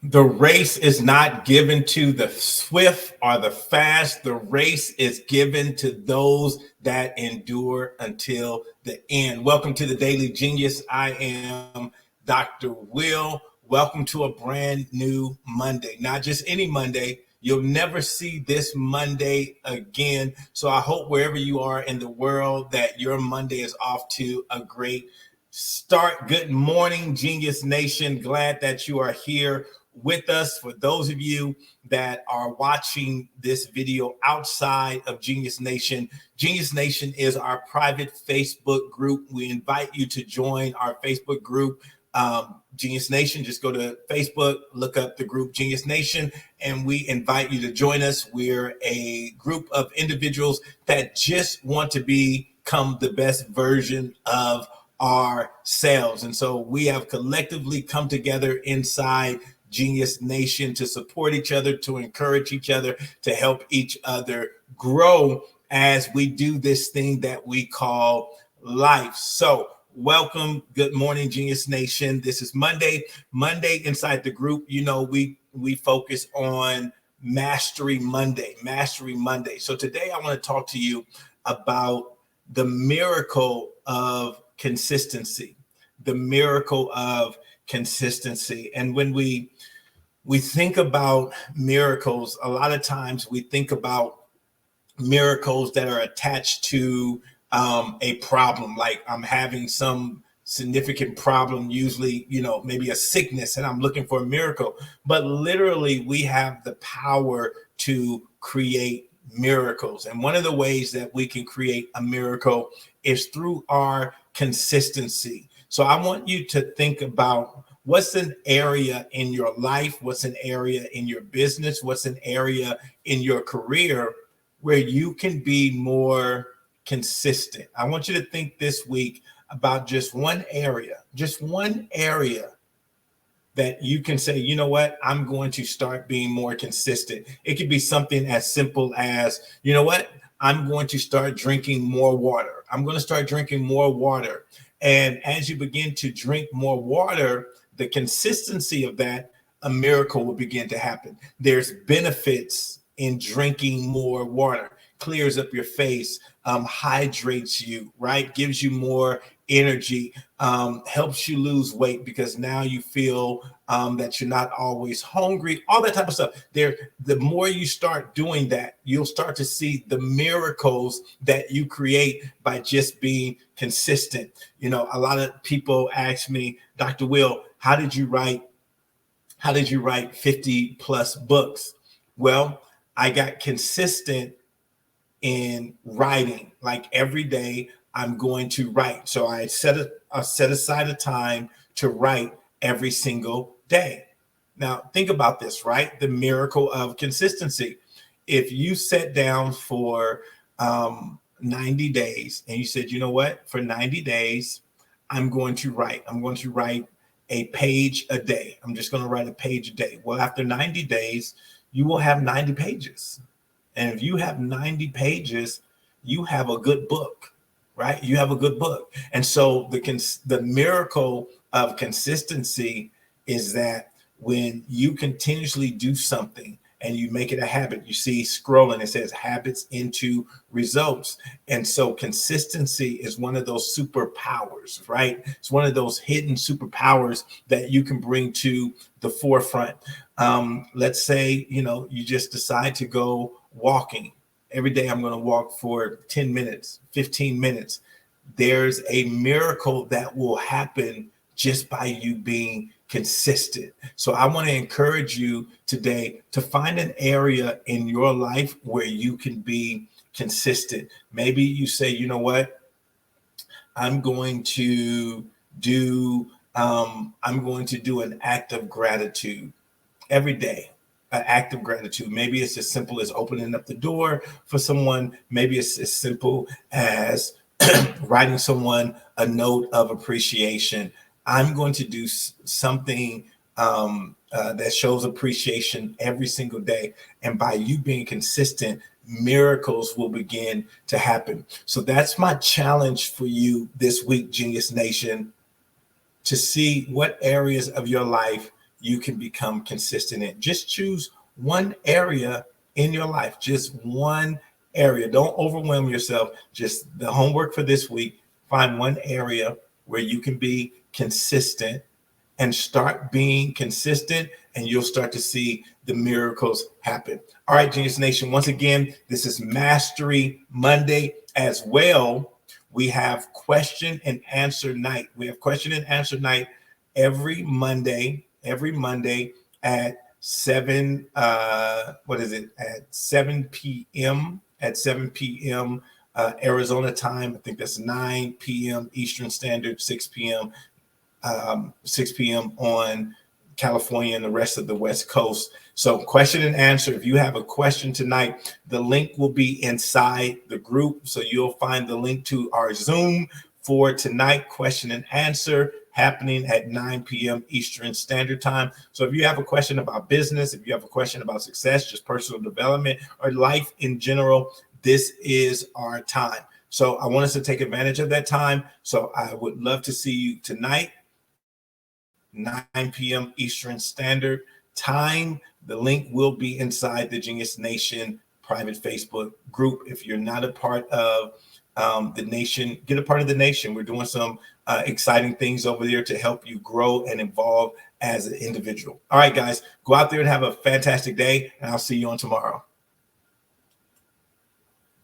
The race is not given to the swift or the fast. The race is given to those that endure until the end. Welcome to the Daily Genius. I am Dr. Will. Welcome to a brand new Monday. Not just any Monday. You'll never see this Monday again. So I hope wherever you are in the world that your Monday is off to a great start. Good morning, Genius Nation. Glad that you are here with us. For those of you that are watching this video outside of Genius Nation is our private Facebook group. We invite you to join our Facebook group, Genius Nation. Just go to Facebook, look up the group Genius Nation, and we invite you to join us. We're a group of individuals that just want to become the best version of ourselves. And so we have collectively come together inside Genius Nation to support each other, to encourage each other, to help each other grow as we do this thing that we call life. So welcome. Good morning, Genius Nation. This is Monday inside the group. You know, we focus on Mastery Monday. So today I want to talk to you about the miracle of consistency. And when we think about miracles, a lot of times we think about miracles that are attached to a problem. Like I'm having some significant problem, usually, maybe a sickness, and I'm looking for a miracle. But literally, we have the power to create miracles. And one of the ways that we can create a miracle is through our consistency. So I want you to think about what's an area in your life, what's an area in your business, what's an area in your career where you can be more consistent. I want you to think this week about just one area that you can say, you know what, I'm going to start being more consistent. It could be something as simple as, you know what, I'm going to start drinking more water. I'm going to start drinking more water. And as you begin to drink more water, the consistency of that, a miracle will begin to happen. There's benefits in drinking more water. Clears up your face, hydrates you, right? Gives you more energy, helps you lose weight because now you feel that you're not always hungry, all that type of stuff. The more you start doing that, you'll start to see the miracles that you create by just being consistent. You know, a lot of people ask me, Dr. Will, how did you write 50 plus books? Well, I got consistent in writing. Like every day I'm going to write. So I set aside a time to write every single day. Now think about this, right? The miracle of consistency. If you sat down for 90 days and you said, you know what, for 90 days, I'm going to write a page a day. I'm just going to write a page a day. Well, after 90 days, you will have 90 pages. And if you have 90 pages, you have a good book, right? You have a good book. And so the miracle of consistency is that when you continuously do something and you make it a habit, you see scrolling, it says habits into results. And so consistency is one of those superpowers, right? It's one of those hidden superpowers that you can bring to the forefront. Let's say, you just decide to go walking. Every day I'm going to walk for 10 minutes, 15 minutes. There's a miracle that will happen just by you being consistent. So I want to encourage you today to find an area in your life where you can be consistent. Maybe you say, you know what, I'm going to do an act of gratitude every day. An act of gratitude. Maybe it's as simple as opening up the door for someone. Maybe it's as simple as writing someone a note of appreciation. I'm going to do something that shows appreciation every single day. And by you being consistent, miracles will begin to happen. So that's my challenge for you this week, Genius Nation, to see what areas of your life you can become consistent in. Just choose one area in your life, just one area. Don't overwhelm yourself. Just the homework for this week, find one area where you can be consistent and start being consistent, and you'll start to see the miracles happen. All right, Genius Nation, once again, this is Mastery Monday as well. We have question and answer night. We have question and answer night every Monday at 7 at 7 p.m. Arizona time. I think that's 9 p.m. Eastern Standard, 6 p.m. On California and the rest of the West Coast. So question and answer. If you have a question tonight, the link will be inside the group. So you'll find the link to our Zoom for tonight, question and answer, happening at 9 p.m. Eastern Standard Time. So if you have a question about business, if you have a question about success, just personal development, or life in general, this is our time. So I want us to take advantage of that time. So I would love to see you tonight, 9 p.m. Eastern Standard Time. The link will be inside the Genius Nation private Facebook group. If you're not a part of the nation, get a part of the nation. We're doing some exciting things over there to help you grow and evolve as an individual. All right, guys, go out there and have a fantastic day, and I'll see you on tomorrow.